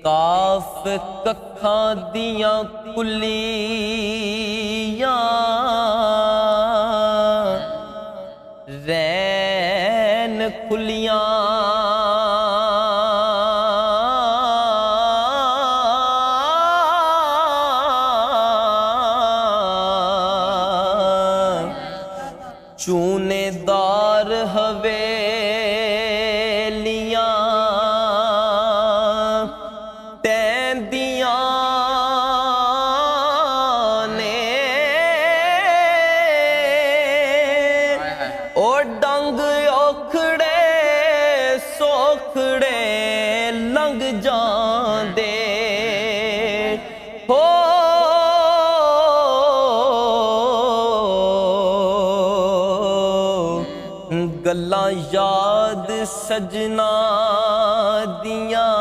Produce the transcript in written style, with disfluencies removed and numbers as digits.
ਕਾਫ ਕੱਖਾਂ ਦੀਆਂ ਕੁਲੀਆਂ ਰੈਨ ਖੁੱਲੀਆਂ ਚੂਨੇਦਾਰ ਹਵੇਲੀਆਂ ਤੈਂਦੀਆਂ ਨੇ ਉਹ ਡੰਗ ਔਖੜੇ ਸੌਖੜੇ ਲੰਘ ਜਾਂਦੇ ਹੋ ਗੱਲਾਂ ਯਾਦ ਸਜਣਾ ਦੀਆਂ